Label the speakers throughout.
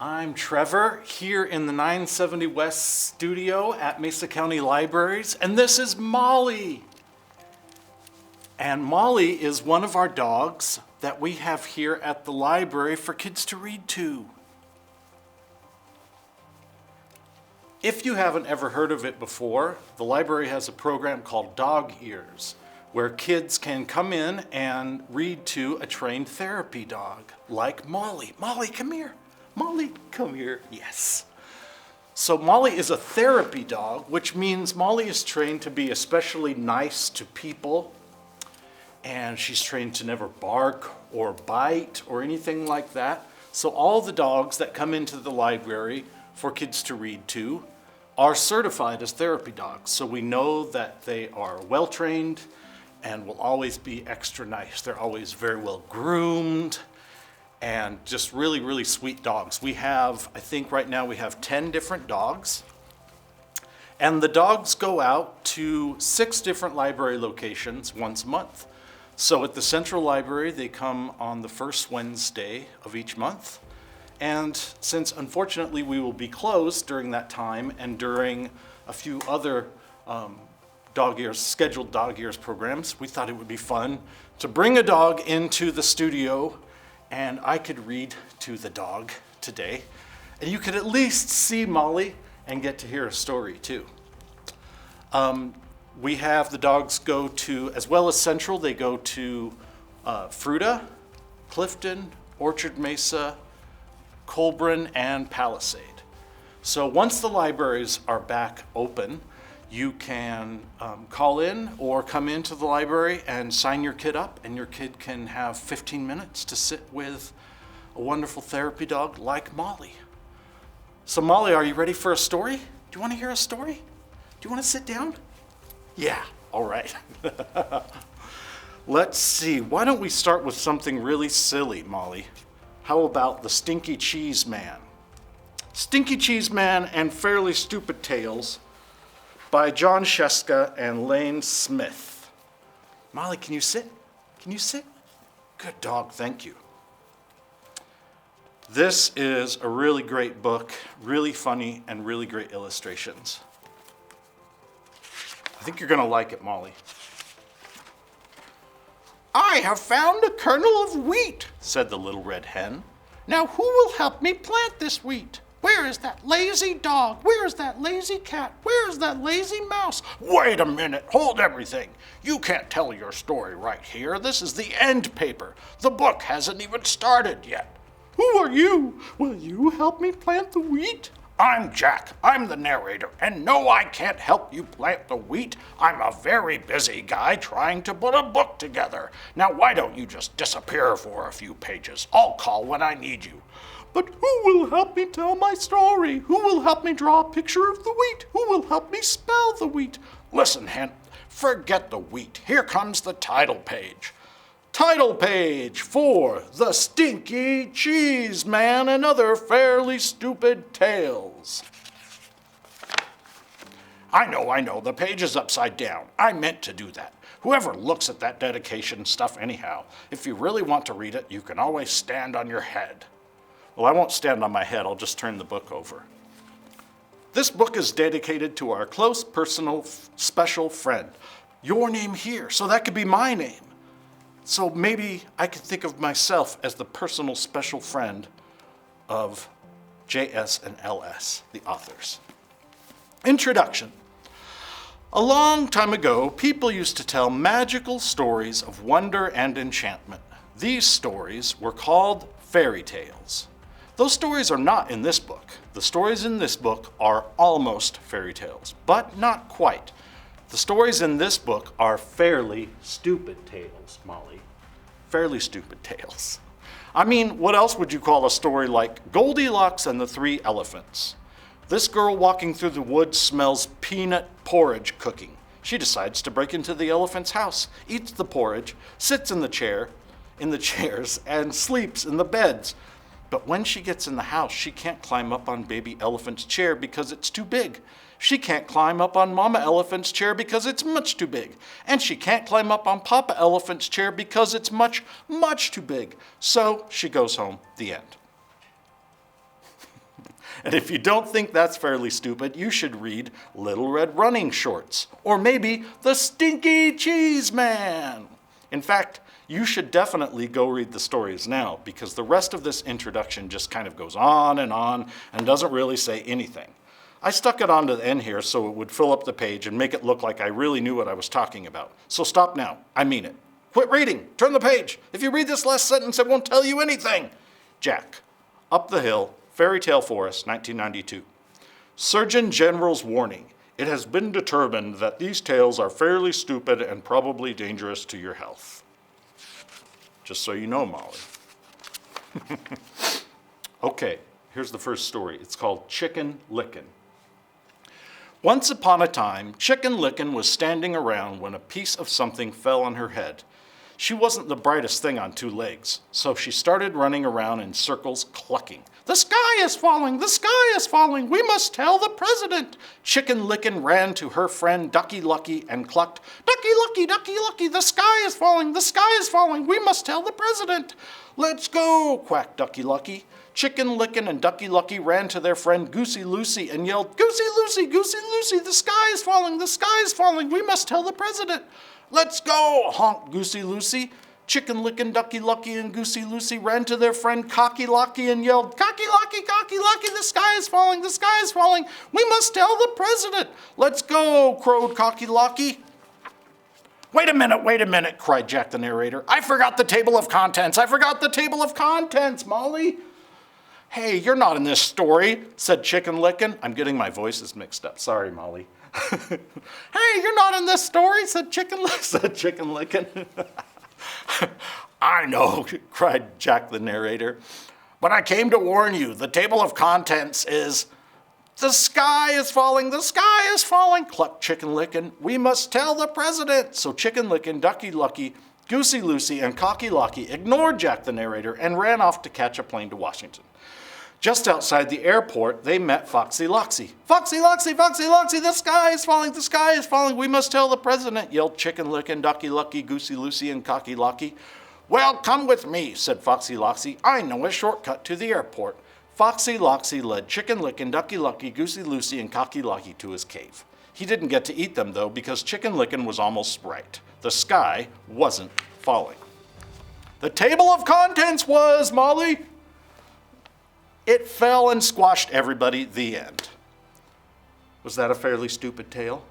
Speaker 1: I'm Trevor, here in the 970 West studio at Mesa County Libraries, and this is Mollie. And Mollie is one of our dogs that we have here at the library for kids to read to. If you haven't ever heard of it before, the library has a program called Dog Ears, where kids can come in and read to a trained therapy dog, like Mollie. Mollie, come here. Mollie, come here. Yes. So Mollie is a therapy dog, which means Mollie is trained to be especially nice to people, and she's trained to never bark or bite or anything like that. So all the dogs that come into the library for kids to read to are certified as therapy dogs. So we know that they are well trained and will always be extra nice. They're always very well groomed and just really, really sweet dogs. We have, I think right now we have 10 different dogs. And the dogs go out to 6 different library locations once a month. So at the Central Library, they come on the first Wednesday of each month. And since unfortunately we will be closed during that time and during a few other scheduled Dog Ears programs, we thought it would be fun to bring a dog into the studio and I could read to the dog today. And you could at least see Mollie and get to hear a story too. We have the dogs go to, as well as Central, they go to Fruita, Clifton, Orchard Mesa, Colburn, and Palisade. So once the libraries are back open, you can call in or come into the library and sign your kid up, and your kid can have 15 minutes to sit with a wonderful therapy dog like Mollie. So Mollie, are you ready for a story? Do you want to hear a story? Do you want to sit down? Yeah, all right. Let's see, why don't we start with something really silly, Mollie? How about the Stinky Cheese Man? Stinky Cheese Man and Fairly Stupid Tales by Jon Scieszka and Lane Smith. Mollie, can you sit? Can you sit? Good dog, thank you. This is a really great book, really funny, and really great illustrations. I think you're gonna like it, Mollie. I have found a kernel of wheat, said the little red hen. Now who will help me plant this wheat? Where is that lazy dog? Where is that lazy cat? Where is that lazy mouse? Wait a minute, hold everything. You can't tell your story right here. This is the end paper. The book hasn't even started yet. Who are you? Will you help me plant the wheat? I'm Jack, I'm the narrator, and no, I can't help you plant the wheat. I'm a very busy guy trying to put a book together. Now why don't you just disappear for a few pages? I'll call when I need you. But who will help me tell my story? Who will help me draw a picture of the wheat? Who will help me spell the wheat? Listen, hen, forget the wheat. Here comes the title page. Title page for The Stinky Cheese Man and Other Fairly Stupid Tales. I know, the page is upside down. I meant to do that. Whoever looks at that dedication stuff anyhow, if you really want to read it, you can always stand on your head. Well, I won't stand on my head, I'll just turn the book over. This book is dedicated to our close, personal, special friend. Your name here, so that could be my name. So maybe I could think of myself as the personal special friend of JS and LS, the authors. Introduction. A long time ago, people used to tell magical stories of wonder and enchantment. These stories were called fairy tales. Those stories are not in this book. The stories in this book are almost fairy tales, but not quite. The stories in this book are fairly stupid tales, Mollie. Fairly stupid tales. I mean, what else would you call a story like Goldilocks and the Three Elephants? This girl walking through the woods smells peanut porridge cooking. She decides to break into the elephant's house, eats the porridge, sits in the chairs, and sleeps in the beds. But when she gets in the house, she can't climb up on baby elephant's chair because it's too big. She can't climb up on Mama Elephant's chair because it's much too big. And she can't climb up on Papa Elephant's chair because it's much, much too big. So she goes home. The end. And if you don't think that's fairly stupid, you should read Little Red Running Shorts, or maybe The Stinky Cheese Man. In fact, you should definitely go read the stories now, because the rest of this introduction just kind of goes on and doesn't really say anything. I stuck it on to the end here so it would fill up the page and make it look like I really knew what I was talking about. So stop now. I mean it. Quit reading. Turn the page. If you read this last sentence, it won't tell you anything. Jack. Up the Hill, Fairy Tale Forest, 1992. Surgeon General's warning. It has been determined that these tales are fairly stupid and probably dangerous to your health. Just so you know, Molly. Okay, here's the first story. It's called Chicken Lickin'. Once upon a time, Chicken Lickin' was standing around when a piece of something fell on her head. She wasn't the brightest thing on two legs, so she started running around in circles, clucking. The sky is falling! The sky is falling! We must tell the president! Chicken Lickin' ran to her friend Ducky Lucky and clucked, Ducky Lucky, Ducky Lucky, the sky is falling! The sky is falling! We must tell the president! Let's go! Quacked Ducky Lucky. Chicken Lickin' and Ducky Lucky ran to their friend Goosey Lucy and yelled, Goosey Lucy, Goosey Lucy, the sky is falling! The sky is falling! We must tell the president! Let's go, honked Goosey Lucy. Chicken Lickin', Ducky Lucky, and Goosey Lucy ran to their friend Cocky Locky and yelled, Cocky Locky, the sky is falling, the sky is falling. We must tell the president. Let's go, crowed Cocky Locky. Wait a minute, cried Jack the narrator. I forgot the table of contents. I forgot the table of contents, Molly. Hey, you're not in this story, said Chicken Lickin'. I'm getting my voices mixed up. Sorry, Molly. Hey, you're not in this story, said Chicken Lickin'. I know, cried Jack the narrator, but I came to warn you. The table of contents is, the sky is falling, clucked Chicken Lickin'. We must tell the president. So Chicken Lickin', Ducky Lucky, Goosey Lucy, and Cocky Locky ignored Jack the narrator and ran off to catch a plane to Washington. Just outside the airport, they met Foxy Loxy. Foxy Loxy, the sky is falling, we must tell the president, yelled Chicken Lickin', Ducky Lucky, Goosey Lucy, and Cocky Locky. Well, come with me, said Foxy Loxy. I know a shortcut to the airport. Foxy Loxy led Chicken Lickin', Ducky Lucky, Goosey Lucy, and Cocky Locky to his cave. He didn't get to eat them, though, because Chicken Lickin' was almost right. The sky wasn't falling. The table of contents was, Molly, it fell and squashed everybody, the end. Was that a fairly stupid tale?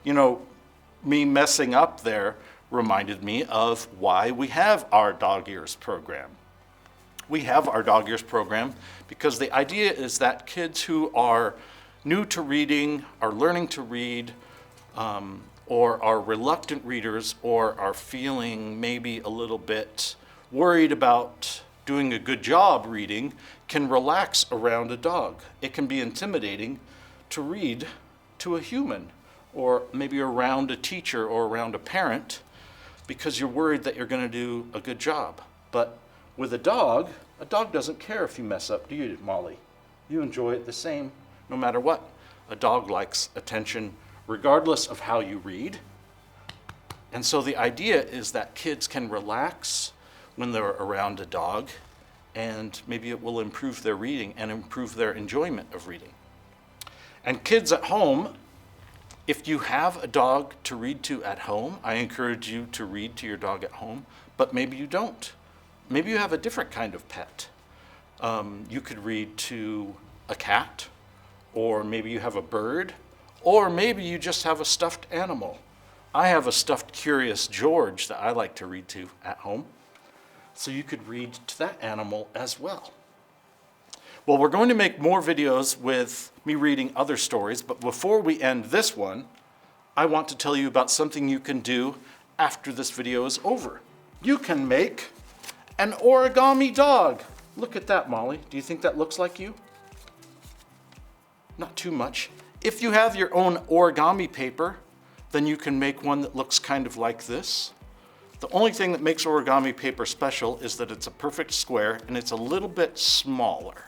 Speaker 1: You know, me messing up there reminded me of why we have our Dog Ears program. We have our Dog Ears program because the idea is that kids who are new to reading, are learning to read, or are reluctant readers, or are feeling maybe a little bit worried about doing a good job reading, can relax around a dog. It can be intimidating to read to a human, or maybe around a teacher or around a parent, because you're worried that you're going to do a good job. But with a dog doesn't care if you mess up, do you, Molly? You enjoy it the same, no matter what. A dog likes attention regardless of how you read. And so the idea is that kids can relax when they're around a dog, and maybe it will improve their reading and improve their enjoyment of reading. And kids at home, if you have a dog to read to at home, I encourage you to read to your dog at home, but maybe you don't. Maybe you have a different kind of pet. You could read to a cat, or maybe you have a bird, or maybe you just have a stuffed animal. I have a stuffed Curious George that I like to read to at home. So you could read to that animal as well. Well, we're going to make more videos with me reading other stories, but before we end this one, I want to tell you about something you can do after this video is over. You can make an origami dog. Look at that, Molly. Do you think that looks like you? Not too much. If you have your own origami paper, then you can make one that looks kind of like this. The only thing that makes origami paper special is that it's a perfect square and it's a little bit smaller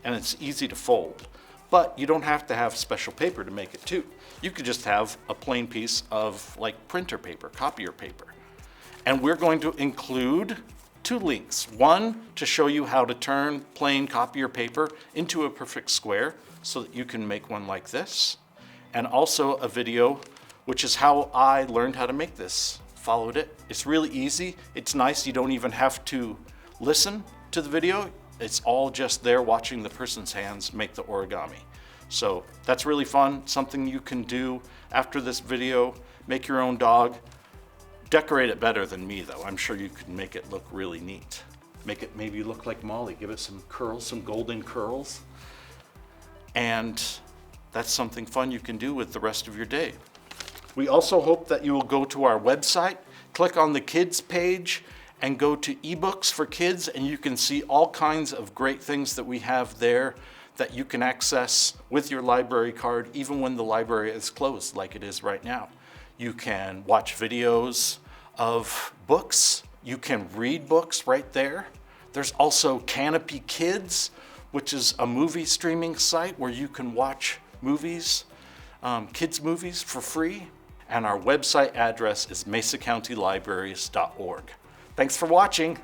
Speaker 1: and it's easy to fold. But you don't have to have special paper to make it too. You could just have a plain piece of like printer paper, copier paper. And we're going to include two links. One, to show you how to turn plain copier paper into a perfect square so that you can make one like this. And also a video, which is how I learned how to make this. Followed it. It's really easy. It's nice. You don't even have to listen to the video. It's all just there watching the person's hands make the origami. So that's really fun. Something you can do after this video. Make your own dog. Decorate it better than me though. I'm sure you could make it look really neat. Make it maybe look like Mollie. Give it some curls, some golden curls. And that's something fun you can do with the rest of your day. We also hope that you will go to our website, click on the kids page, and go to ebooks for kids, and you can see all kinds of great things that we have there that you can access with your library card, even when the library is closed like it is right now. You can watch videos of books. You can read books right there. There's also Canopy Kids, which is a movie streaming site where you can watch movies, kids movies for free. And our website address is mesacountylibraries.org. Thanks for watching.